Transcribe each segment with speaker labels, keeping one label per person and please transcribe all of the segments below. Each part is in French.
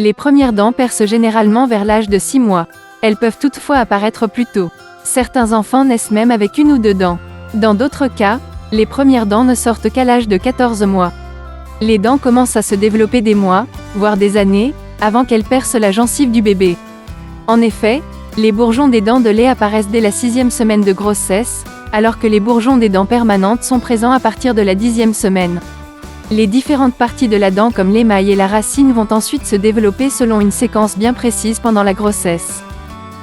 Speaker 1: Les premières dents percent généralement vers l'âge de 6 mois. Elles peuvent toutefois apparaître plus tôt. Certains enfants naissent même avec 1 ou 2 dents. Dans d'autres cas, les premières dents ne sortent qu'à l'âge de 14 mois. Les dents commencent à se développer des mois, voire des années, avant qu'elles percent la gencive du bébé. En effet, les bourgeons des dents de lait apparaissent dès la 6e semaine de grossesse, alors que les bourgeons des dents permanentes sont présents à partir de la 10e semaine. Les différentes parties de la dent comme l'émail et la racine vont ensuite se développer selon une séquence bien précise pendant la grossesse.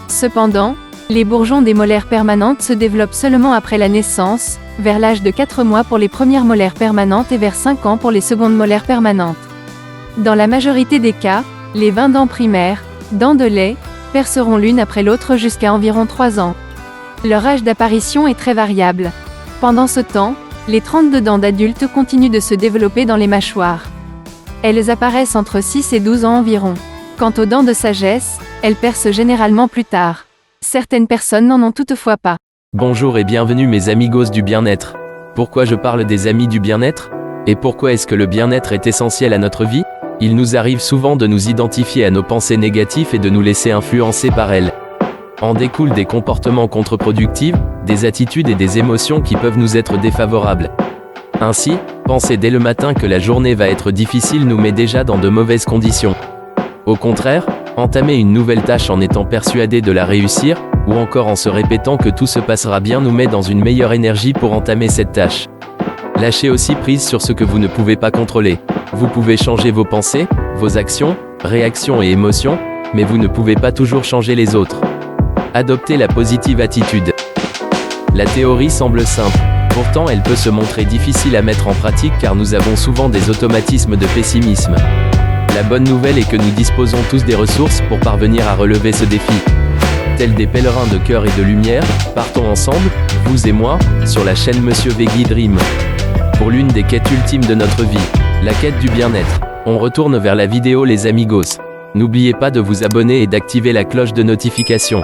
Speaker 1: Cependant, les bourgeons des molaires permanentes se développent seulement après la naissance, vers l'âge de 4 mois pour les premières molaires permanentes et vers 5 ans pour les secondes molaires permanentes. Dans la majorité des cas, les 20 dents primaires, dents de lait, perceront l'une après l'autre jusqu'à environ 3 ans. Leur âge d'apparition est très variable. Pendant ce temps, les 32 dents d'adultes continuent de se développer dans les mâchoires. Elles apparaissent entre 6 et 12 ans environ. Quant aux dents de sagesse, elles percent généralement plus tard. Certaines personnes n'en ont toutefois pas.
Speaker 2: Bonjour et bienvenue mes amigos du bien-être. Pourquoi je parle des amis du bien-être? Et pourquoi est-ce que le bien-être est essentiel à notre vie? Il nous arrive souvent de nous identifier à nos pensées négatives et de nous laisser influencer par elles. En découlent des comportements contre-productifs, des attitudes et des émotions qui peuvent nous être défavorables. Ainsi, penser dès le matin que la journée va être difficile nous met déjà dans de mauvaises conditions. Au contraire, entamer une nouvelle tâche en étant persuadé de la réussir, ou encore en se répétant que tout se passera bien nous met dans une meilleure énergie pour entamer cette tâche. Lâchez aussi prise sur ce que vous ne pouvez pas contrôler. Vous pouvez changer vos pensées, vos actions, réactions et émotions, mais vous ne pouvez pas toujours changer les autres. Adoptez la positive attitude. La théorie semble simple, pourtant elle peut se montrer difficile à mettre en pratique car nous avons souvent des automatismes de pessimisme. La bonne nouvelle est que nous disposons tous des ressources pour parvenir à relever ce défi. Tels des pèlerins de cœur et de lumière, partons ensemble, vous et moi, sur la chaîne Monsieur Veggie Dream. Pour l'une des quêtes ultimes de notre vie, la quête du bien-être. On retourne vers la vidéo les amigos. N'oubliez pas de vous abonner et d'activer la cloche de notification.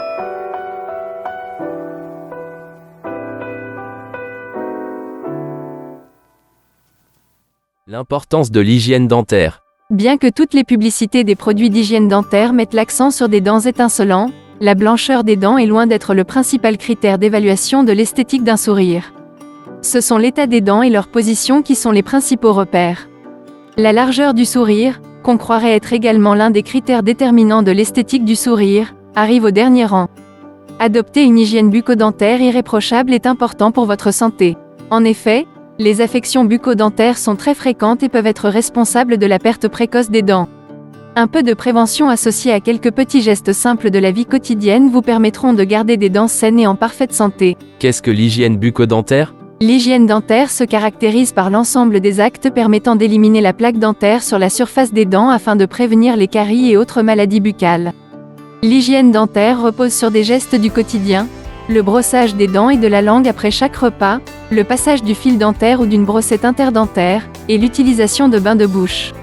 Speaker 2: L'importance de l'hygiène dentaire.
Speaker 1: Bien que toutes les publicités des produits d'hygiène dentaire mettent l'accent sur des dents étincelantes, la blancheur des dents est loin d'être le principal critère d'évaluation de l'esthétique d'un sourire. Ce sont l'état des dents et leur position qui sont les principaux repères. La largeur du sourire, qu'on croirait être également l'un des critères déterminants de l'esthétique du sourire, arrive au dernier rang. Adopter une hygiène bucco-dentaire irréprochable est important pour votre santé. En effet, les affections bucco-dentaires sont très fréquentes et peuvent être responsables de la perte précoce des dents. Un peu de prévention associée à quelques petits gestes simples de la vie quotidienne vous permettront de garder des dents saines et en parfaite santé.
Speaker 2: Qu'est-ce que l'hygiène bucco-dentaire?
Speaker 1: L'hygiène dentaire se caractérise par l'ensemble des actes permettant d'éliminer la plaque dentaire sur la surface des dents afin de prévenir les caries et autres maladies buccales. L'hygiène dentaire repose sur des gestes du quotidien, le brossage des dents et de la langue après chaque repas, le passage du fil dentaire ou d'une brossette interdentaire, et l'utilisation de bains de bouche.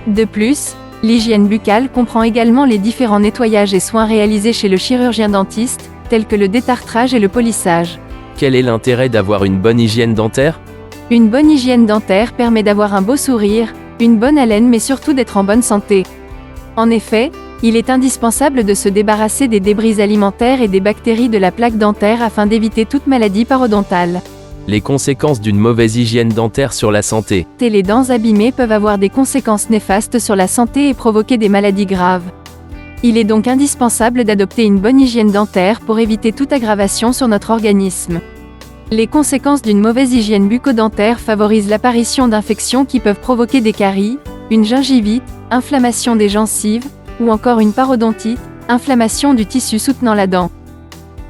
Speaker 1: De plus, l'hygiène buccale comprend également les différents nettoyages et soins réalisés chez le chirurgien dentiste, tels que le détartrage et le polissage.
Speaker 2: Quel est l'intérêt d'avoir une bonne hygiène dentaire?
Speaker 1: Une bonne hygiène dentaire permet d'avoir un beau sourire, une bonne haleine mais surtout d'être en bonne santé. En effet, il est indispensable de se débarrasser des débris alimentaires et des bactéries de la plaque dentaire afin d'éviter toute maladie parodontale.
Speaker 2: Les conséquences d'une mauvaise hygiène dentaire sur la santé.
Speaker 1: Les dents abîmées peuvent avoir des conséquences néfastes sur la santé et provoquer des maladies graves. Il est donc indispensable d'adopter une bonne hygiène dentaire pour éviter toute aggravation sur notre organisme. Les conséquences d'une mauvaise hygiène bucco-dentaire favorisent l'apparition d'infections qui peuvent provoquer des caries, une gingivite, inflammation des gencives, ou encore une parodontite, inflammation du tissu soutenant la dent.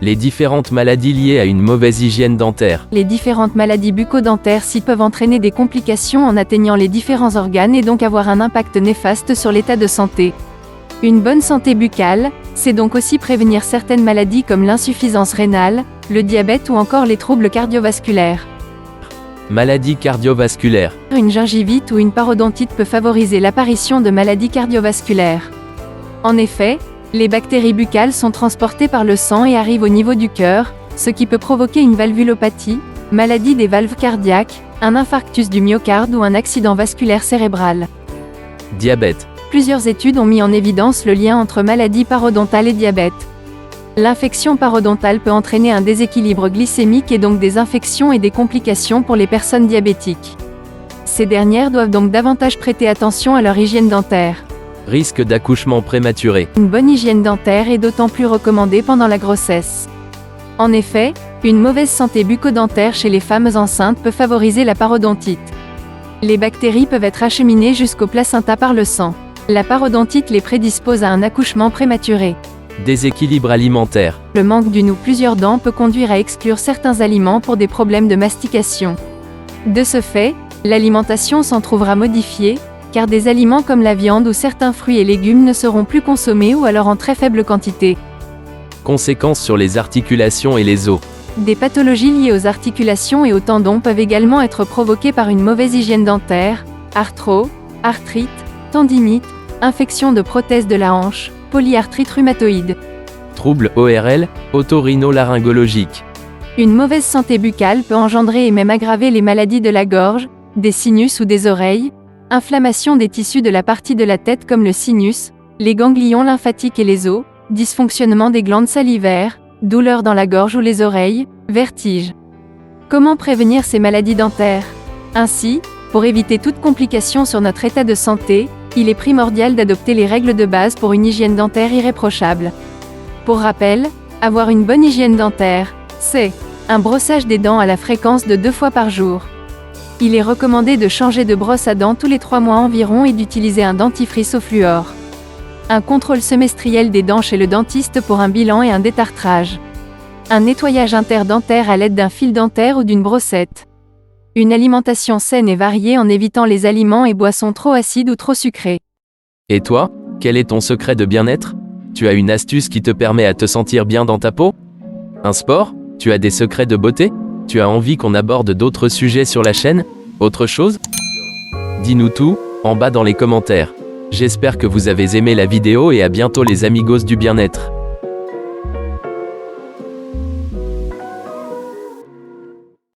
Speaker 2: Les différentes maladies liées à une mauvaise hygiène dentaire.
Speaker 1: Les différentes maladies bucco-dentaires peuvent entraîner des complications en atteignant les différents organes et donc avoir un impact néfaste sur l'état de santé. Une bonne santé buccale, c'est donc aussi prévenir certaines maladies comme l'insuffisance rénale, le diabète ou encore les troubles cardiovasculaires.
Speaker 2: Maladies cardiovasculaires.
Speaker 1: Une gingivite ou une parodontite peut favoriser l'apparition de maladies cardiovasculaires. En effet, les bactéries buccales sont transportées par le sang et arrivent au niveau du cœur, ce qui peut provoquer une valvulopathie, maladie des valves cardiaques, un infarctus du myocarde ou un accident vasculaire cérébral.
Speaker 2: Diabète.
Speaker 1: Plusieurs études ont mis en évidence le lien entre maladie parodontale et diabète. L'infection parodontale peut entraîner un déséquilibre glycémique et donc des infections et des complications pour les personnes diabétiques. Ces dernières doivent donc davantage prêter attention à leur hygiène dentaire.
Speaker 2: Risque d'accouchement prématuré.
Speaker 1: Une bonne hygiène dentaire est d'autant plus recommandée pendant la grossesse. En effet, une mauvaise santé bucco-dentaire chez les femmes enceintes peut favoriser la parodontite. Les bactéries peuvent être acheminées jusqu'au placenta par le sang. La parodontite les prédispose à un accouchement prématuré.
Speaker 2: Déséquilibre alimentaire.
Speaker 1: Le manque d'une ou plusieurs dents peut conduire à exclure certains aliments pour des problèmes de mastication. De ce fait, l'alimentation s'en trouvera modifiée, car des aliments comme la viande ou certains fruits et légumes ne seront plus consommés ou alors en très faible quantité.
Speaker 2: Conséquences sur les articulations et les os.
Speaker 1: Des pathologies liées aux articulations et aux tendons peuvent également être provoquées par une mauvaise hygiène dentaire, arthrite, tendinite, infection de prothèse de la hanche, polyarthrite rhumatoïde.
Speaker 2: Troubles ORL, otorhinolaryngologiques.
Speaker 1: Une mauvaise santé buccale peut engendrer et même aggraver les maladies de la gorge, des sinus ou des oreilles, inflammation des tissus de la partie de la tête comme le sinus, les ganglions lymphatiques et les os, dysfonctionnement des glandes salivaires, douleurs dans la gorge ou les oreilles, vertiges. Comment prévenir ces maladies dentaires? Ainsi, pour éviter toute complication sur notre état de santé, il est primordial d'adopter les règles de base pour une hygiène dentaire irréprochable. Pour rappel, avoir une bonne hygiène dentaire, c'est un brossage des dents à la fréquence de 2 fois par jour. Il est recommandé de changer de brosse à dents tous les 3 mois environ et d'utiliser un dentifrice au fluor. Un contrôle semestriel des dents chez le dentiste pour un bilan et un détartrage. Un nettoyage interdentaire à l'aide d'un fil dentaire ou d'une brossette. Une alimentation saine et variée en évitant les aliments et boissons trop acides ou trop sucrés.
Speaker 2: Et toi, quel est ton secret de bien-être? Tu as une astuce qui te permet à te sentir bien dans ta peau? Un sport? Tu as des secrets de beauté? Tu as envie qu'on aborde d'autres sujets sur la chaîne? Autre chose? Dis-nous tout, en bas dans les commentaires. J'espère que vous avez aimé la vidéo et à bientôt les amigos du bien-être.